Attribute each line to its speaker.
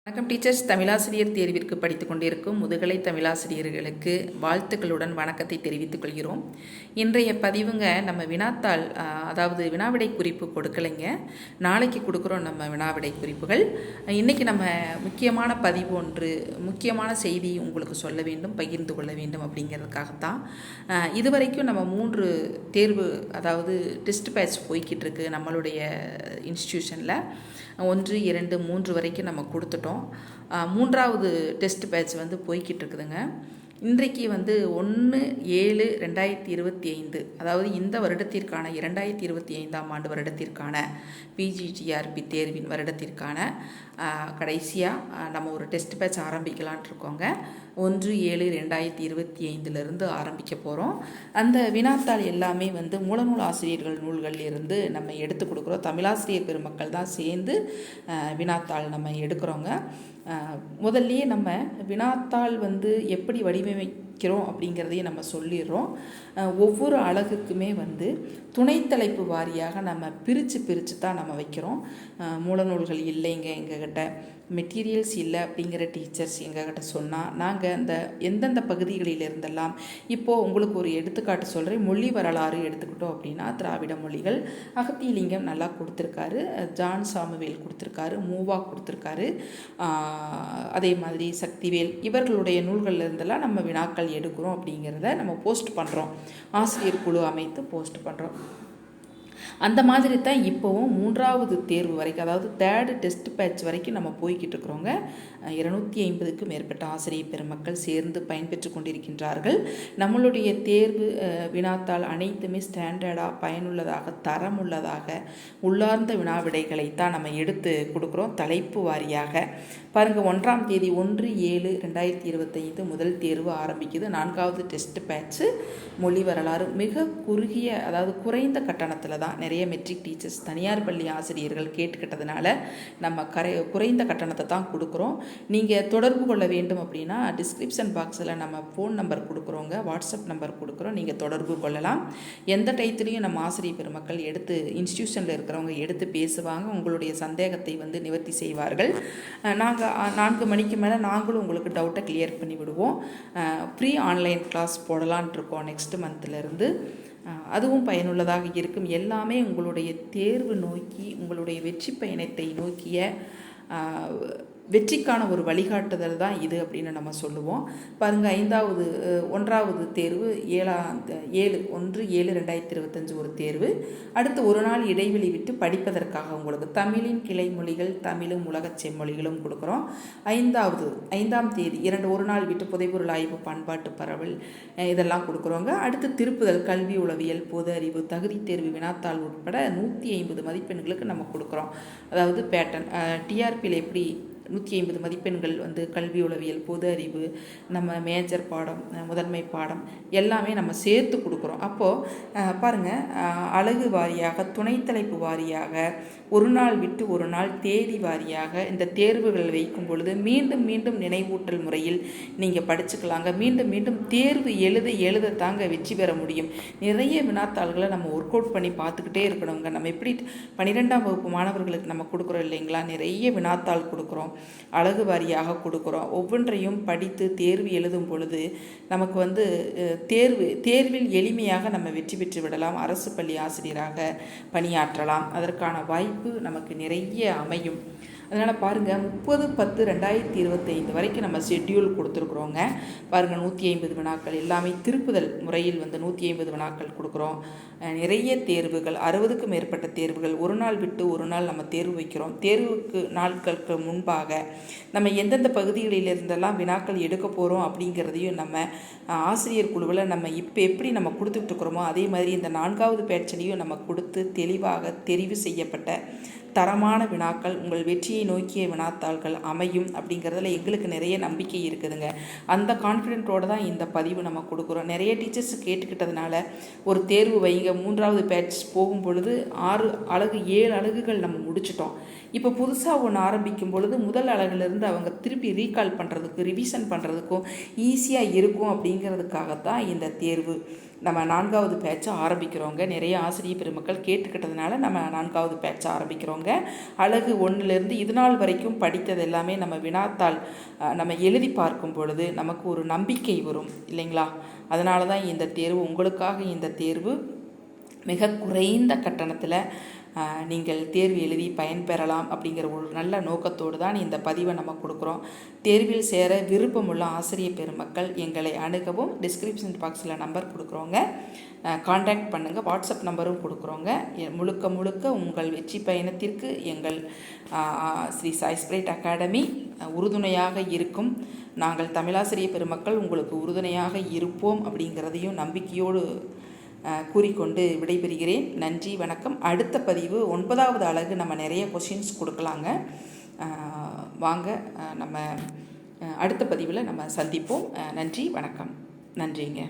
Speaker 1: வணக்கம் டீச்சர்ஸ். தமிழாசிரியர் தேர்விற்கு படித்துக் கொண்டிருக்கும் முதுகலை தமிழாசிரியர்களுக்கு வாழ்த்துக்களுடன் வணக்கத்தை தெரிவித்துக் கொள்கிறோம். இன்றைய பதிவுங்க நம்ம வினாத்தாள், அதாவது வினாவிடை குறிப்பு கொடுக்கலைங்க, நாளைக்கு கொடுக்குறோம் நம்ம வினாவிடை குறிப்புகள். இன்றைக்கி நம்ம முக்கியமான பதிவு ஒன்று, முக்கியமான செய்தி உங்களுக்கு சொல்ல வேண்டும், பகிர்ந்து கொள்ள வேண்டும் அப்படிங்கிறதுக்காகத்தான். இதுவரைக்கும் நம்ம 3 தேர்வு, அதாவது டெஸ்ட் பேட்ச் போய்கிட்டு இருக்கு நம்மளுடைய இன்ஸ்டிடியூஷனில். 1, 2, 3 வரைக்கும் நம்ம கொடுத்துட்டோம். 3வது டெஸ்ட் பேட்ச் போய்கிட்டு இருக்குதுங்க. இன்றைக்கு 1/7/2025, அதாவது இந்த வருடத்திற்கான 2025ஆம் ஆண்டு வருடத்திற்கான பிஜிடிஆர்பி தேர்வின் வருடத்திற்கான கடைசியாக நம்ம ஒரு டெஸ்ட் பேட்ச் ஆரம்பிக்கலான் இருக்கோங்க. 1/7/2025 ஆரம்பிக்க போகிறோம். அந்த வினாத்தாள் எல்லாமே மூலநூல் ஆசிரியர்கள் நூல்களிலிருந்து நம்ம எடுத்து கொடுக்குறோம். தமிழாசிரியர் பெருமக்கள் தான் சேர்ந்து வினாத்தாள் நம்ம எடுக்கிறோங்க. முதல்லையே நம்ம வினாத்தாள் எப்படி வடிவமைக்கிறோம் அப்படிங்கிறதையும் நம்ம சொல்லிடுறோம். ஒவ்வொரு அலகுக்குமே துணைத்தலைப்பு வாரியாக நம்ம பிரித்து தான் நம்ம வைக்கிறோம். மூலநூல்கள் இல்லைங்க எங்ககிட்ட, மெட்டீரியல்ஸ் இல்லை அப்படிங்கிற டீச்சர்ஸ் எங்ககிட்ட சொன்னால் நாங்கள் அந்த எந்தெந்த பகுதிகளில் இருந்தெல்லாம், இப்போது உங்களுக்கு ஒரு எடுத்துக்காட்டு சொல்கிறேன். மொழி வரலாறு எடுத்துக்கிட்டோம் அப்படின்னா திராவிட மொழிகள் அகத்தியலிங்கம் நல்லா கொடுத்துருக்காரு, ஜான் சாமுவேல் கொடுத்துருக்காரு, மூவா கொடுத்துருக்காரு, அதே மாதிரி சக்திவேல், இவர்களுடைய நூல்களில் இருந்தெல்லாம் நம்ம வினாக்கள் எடுக்கிறோம் அப்படிங்கிறத நம்ம போஸ்ட் பண்ணுறோம். ஆசிரியர் குழு அமைத்து போஸ்ட் பண்ணுறோம். அந்த மாதிரி தான் இப்போவும் 3வது தேர்வு வரைக்கும், அதாவது 3rd டெஸ்ட் பேட்ச் வரைக்கும் நம்ம போய்கிட்டு இருக்கிறோங்க. 250க்கும் மேற்பட்ட ஆசிரியர் பெருமக்கள் சேர்ந்து பயன்பெற்று கொண்டிருக்கின்றார்கள். நம்மளுடைய தேர்வு வினாத்தாள் அனைத்துமே ஸ்டாண்டர்டாக, பயனுள்ளதாக, தரமுள்ளதாக, உள்ளார்ந்த வினாவிடைகளை தான் நம்ம எடுத்து கொடுக்குறோம். தலைப்பு வாரியாக பாருங்கள், 1ஆம் தேதி 1/7/2025 முதல் தேர்வு ஆரம்பிக்குது. 4வது டெஸ்ட் பேட்ச்சு மொழி வரலாறு. மிக குறுகிய, அதாவது குறைந்த கட்டணத்தில் தான். நிறைய மெட்ரிக் டீச்சர்ஸ், தனியார் பள்ளி ஆசிரியர்கள் கேட்டுக்கிட்டதுனால நம்ம குறைந்த கட்டணத்தை தான் கொடுக்குறோம். நீங்கள் தொடர்பு கொள்ள வேண்டும் அப்படின்னா டிஸ்கிரிப்ஷன் பாக்ஸில் நம்ம ஃபோன் நம்பர் கொடுக்குறோங்க, வாட்ஸ்அப் நம்பர் கொடுக்குறோம், நீங்கள் தொடர்பு கொள்ளலாம். எந்த டயத்துலையும் நம்ம ஆசிரியர் பெருமக்கள் எடுத்து, இன்ஸ்டிடியூஷனில் இருக்கிறவங்க எடுத்து பேசுவாங்க. உங்களுடைய சந்தேகத்தை நிவர்த்தி செய்வார்கள். நாங்கள் 4 மணிக்கு மேலே நாங்களும் உங்களுக்கு டவுட்டை கிளியர் பண்ணி விடுவோம். ஃப்ரீ ஆன்லைன் கிளாஸ் போடலான் இருக்கோம் நெக்ஸ்ட் மந்த்லேருந்து. அதுவும் பயனுள்ளதாக இருக்கும். எல்லாமே உங்களுடைய தேர்வு நோக்கி, உங்களுடைய வெற்றி பயணத்தை நோக்கிய வெற்றிக்கான ஒரு வழிகாட்டுதல் தான் இது அப்படின்னு நம்ம சொல்லுவோம். பாருங்கள், 1வது தேர்வு 1/7/2025 ஒரு தேர்வு. அடுத்து ஒரு நாள் இடைவெளி விட்டு படிப்பதற்காக உங்களுக்கு தமிழின் கிளை மொழிகள், தமிழும் உலகச் செம்மொழிகளும் கொடுக்குறோம். 5ஆம் தேதி ஒரு நாள் விட்டு புதைபொருள் ஆய்வு, பண்பாட்டு பரவல், இதெல்லாம் கொடுக்குறோங்க. அடுத்து திருப்புதல், கல்வி உளவியல், பொது அறிவு, தகுதி தேர்வு வினாத்தாள் உட்பட 150 மதிப்பெண்களுக்கு நம்ம கொடுக்குறோம். அதாவது பேட்டர்ன் டிஆர்பியில் எப்படி 150 மதிப்பெண்கள் கல்வி உளவியல், பொது அறிவு, நம்ம மேஜர் பாடம், முதன்மை பாடம் எல்லாமே நம்ம சேர்த்து கொடுக்குறோம். அப்போது பாருங்கள், அலகு வாரியாக, துணைத்தலைப்பு வாரியாக, ஒரு நாள் விட்டு ஒரு நாள் தேதி வாரியாக இந்த தேர்வுகள் வைக்கும் பொழுது மீண்டும் மீண்டும் நினைவூட்டல் முறையில் நீங்கள் படிச்சுக்கலாங்க. மீண்டும் மீண்டும் தேர்வு எழுத தாங்க வெற்றி பெற முடியும். நிறைய வினாத்தாள்களை நம்ம ஒர்க் அவுட் பண்ணி பார்த்துக்கிட்டே இருக்கணுங்க. நம்ம எப்படி 12ஆம் வகுப்பு மாணவர்களுக்கு நம்ம கொடுக்குறோம் இல்லைங்களா, நிறைய வினாத்தாள் கொடுக்குறோம், அழகு வாரியாக கொடுக்குறோம். ஒவ்வொன்றையும் படித்து தேர்வு எழுதும் பொழுது நமக்கு தேர்வில் எளிமையாக நம்ம வெற்றி பெற்று விடலாம். அரசு பள்ளி ஆசிரியராக பணியாற்றலாம். அதற்கான வாய்ப்பு நமக்கு நிறைய அமையும். அதனால் பாருங்கள், 30/10/2025 வரைக்கும் நம்ம ஷெட்யூல் கொடுத்துருக்குறோங்க. பாருங்கள், 150 வினாக்கள் எல்லாமே திருப்புதல் முறையில் 150 வினாக்கள் கொடுக்குறோம். நிறைய தேர்வுகள், 60க்கும் மேற்பட்ட தேர்வுகள், ஒரு நாள் விட்டு ஒரு நாள் நம்ம தேர்வு வைக்கிறோம். தேர்வுக்கு நாட்களுக்கு முன்பாக நம்ம எந்தெந்த பகுதிகளில் இருந்தெல்லாம் வினாக்கள் எடுக்க போகிறோம் அப்படிங்கிறதையும் நம்ம ஆசிரியர் குழுவில் நம்ம இப்போ எப்படி நம்ம கொடுத்துட்ருக்குறோமோ அதே மாதிரி இந்த 4வது பேட்ச்லேயும் நம்ம கொடுத்து தெளிவாக தெரிவு செய்யப்பட்ட தரமான வினாக்கள், உங்கள் வெற்றியை நோக்கிய வினாத்தாள்கள் அமையும் அப்படிங்கிறதுல எங்களுக்கு நிறைய நம்பிக்கை இருக்குதுங்க. அந்த கான்ஃபிடென்ட்டோடு தான் இந்த பதிவு நம்ம கொடுக்குறோம். நிறைய டீச்சர்ஸ் கேட்டுக்கிட்டதுனால ஒரு தேர்வு வைங்க. 3வது பேட்ச் போகும் பொழுது 6 அலகு 7 அலகுகள் நம்ம முடிச்சிட்டோம். இப்போ புதுசாக ஒன்று ஆரம்பிக்கும் பொழுது முதல் அழகுலேருந்து அவங்க திருப்பி ரீகால் பண்ணுறதுக்கு ரிவிஷன் பண்ணுறதுக்கும் ஈஸியாக இருக்கும் அப்படிங்கிறதுக்காகத்தான் இந்த தேர்வு. நம்ம 4வது பேட்சை ஆரம்பிக்கிறோங்க. நிறைய ஆசிரியர் பெருமக்கள் கேட்டுக்கிட்டதுனால நம்ம 4வது பேட்சை ஆரம்பிக்கிறோங்க. அழகு 1லேருந்து இது நாள் வரைக்கும் படித்தது எல்லாமே நம்ம வினாத்தாள் நம்ம எழுதி பார்க்கும் பொழுது நமக்கு ஒரு நம்பிக்கை வரும் இல்லைங்களா? அதனால தான் இந்த தேர்வு, உங்களுக்காக இந்த தேர்வு மிக குறைந்த கட்டணத்தில் நீங்கள் தேர்வு எழுதி பயன்பெறலாம் அப்படிங்கிற ஒரு நல்ல நோக்கத்தோடு தான் இந்த பதிவை நம்ம கொடுக்குறோம். தேர்வில் சேர விருப்பமுள்ள ஆசிரியர் பெருமக்கள் எங்களை அணுகவும் டிஸ்கிரிப்ஷன் பாக்ஸில் நம்பர் கொடுக்குறோங்க, காண்டாக்ட் பண்ணுங்கள். வாட்ஸ்அப் நம்பரும் கொடுக்குறோங்க. முழுக்க முழுக்க உங்கள் வெற்றி பயணத்திற்கு எங்கள் ஸ்ரீ சாய் ஸ்பிரிட் அகாடமி உறுதுணையாக இருக்கும். நாங்கள் தமிழாசிரியர் பெருமக்கள் உங்களுக்கு உறுதுணையாக இருப்போம் அப்படிங்கிறதையும் நம்பிக்கையோடு கூறிக்கொண்டு விடைபெறுகிறேன். நன்றி, வணக்கம். அடுத்த பதிவு 9வது அழகு. நம்ம நிறைய கொஷின்ஸ் கொடுக்கலாங்க. வாங்க நம்ம அடுத்த பதிவில் நம்ம சந்திப்போம். நன்றி, வணக்கம். நன்றிங்க.